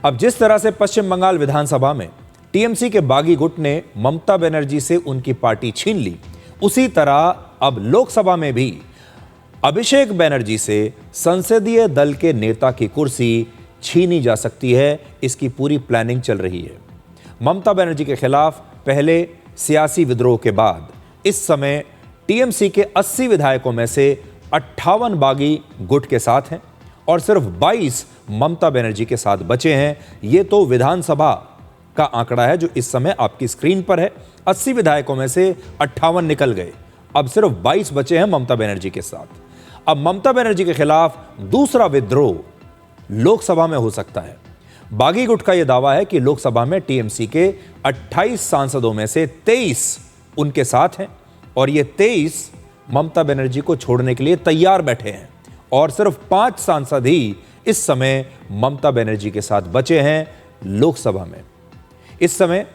अब जिस तरह से पश्चिम बंगाल विधानसभा में टीएमसी के बागी गुट ने ममता बनर्जी से उनकी पार्टी छीन ली, उसी तरह अब लोकसभा में भी अभिषेक बनर्जी से संसदीय दल के नेता की कुर्सी छीनी जा सकती है। इसकी पूरी प्लानिंग चल रही है। ममता बनर्जी के खिलाफ पहले सियासी विद्रोह के बाद इस समय टीएमसी के 80 विधायकों में से 58 बागी गुट के साथ हैं और सिर्फ 22 ममता बनर्जी के साथ बचे हैं। ये तो विधानसभा का आंकड़ा है जो इस समय आपकी स्क्रीन पर है। 80 विधायकों में से 58 निकल गए, अब सिर्फ 22 बचे हैं ममता बनर्जी के साथ। अब ममता बनर्जी के खिलाफ दूसरा विद्रोह लोकसभा में हो सकता है। बागी गुट का यह दावा है कि लोकसभा में टीएमसी के 28 सांसदों में से 23 उनके साथ हैं और ये 23 ममता बनर्जी को छोड़ने के लिए तैयार बैठे हैं और सिर्फ 5 सांसद ही इस समय ममता बनर्जी के साथ बचे हैं लोकसभा में। इस समय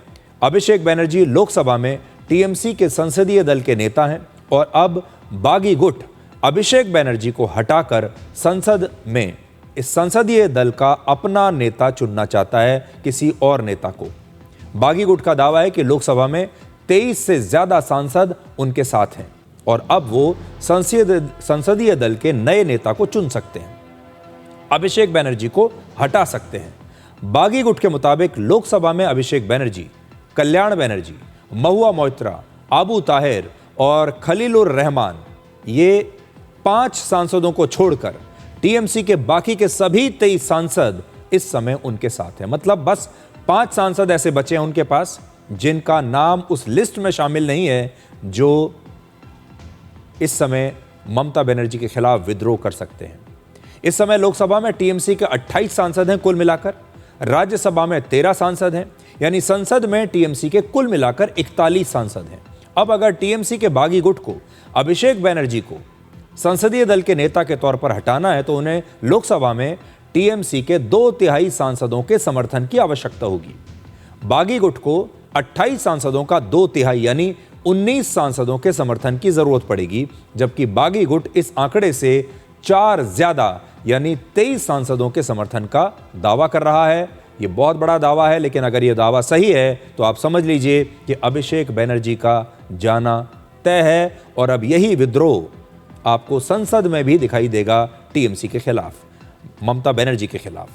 अभिषेक बनर्जी लोकसभा में टीएमसी के संसदीय दल के नेता हैं और अब बागी गुट अभिषेक बनर्जी को हटाकर संसद में इस संसदीय दल का अपना नेता चुनना चाहता है, किसी और नेता को। बागी गुट का दावा है कि लोकसभा में 23 से ज्यादा सांसद उनके साथ हैं और अब वो संसदीय दल के नए नेता को चुन सकते हैं, अभिषेक बनर्जी को हटा सकते हैं। बागी गुट के मुताबिक लोकसभा में अभिषेक बनर्जी, कल्याण बनर्जी, महुआ मोइत्रा, आबू ताहिर और खलीलुर रहमान, ये 5 सांसदों को छोड़कर टीएमसी के बाकी के सभी 23 सांसद इस समय उनके साथ हैं। मतलब बस 5 सांसद ऐसे बचे हैं उनके पास जिनका नाम उस लिस्ट में शामिल नहीं है जो इस समय ममता बनर्जी के खिलाफ विद्रोह कर सकते हैं। इस समय लोकसभा में टीएमसी के 28 सांसद हैं कुल मिलाकर, राज्यसभा में 13 सांसद हैं, यानी संसद में टीएमसी के कुल मिलाकर 41 सांसद हैं। अब अगर टीएमसी के बागी गुट को अभिषेक बनर्जी को संसदीय दल के नेता के तौर पर हटाना है तो उन्हें लोकसभा में टीएमसी के 2/3 सांसदों के समर्थन की आवश्यकता होगी। बागी गुट को 28 सांसदों का 2/3 यानी 19 सांसदों के समर्थन की जरूरत पड़ेगी, जबकि बागी गुट इस आंकड़े से 4 ज्यादा यानी 23 सांसदों के समर्थन का दावा कर रहा है। यह बहुत बड़ा दावा है, लेकिन अगर यह दावा सही है तो आप समझ लीजिए कि अभिषेक बनर्जी का जाना तय है और अब यही विद्रोह आपको संसद में भी दिखाई देगा टीएमसी के खिलाफ, ममता बनर्जी के खिलाफ।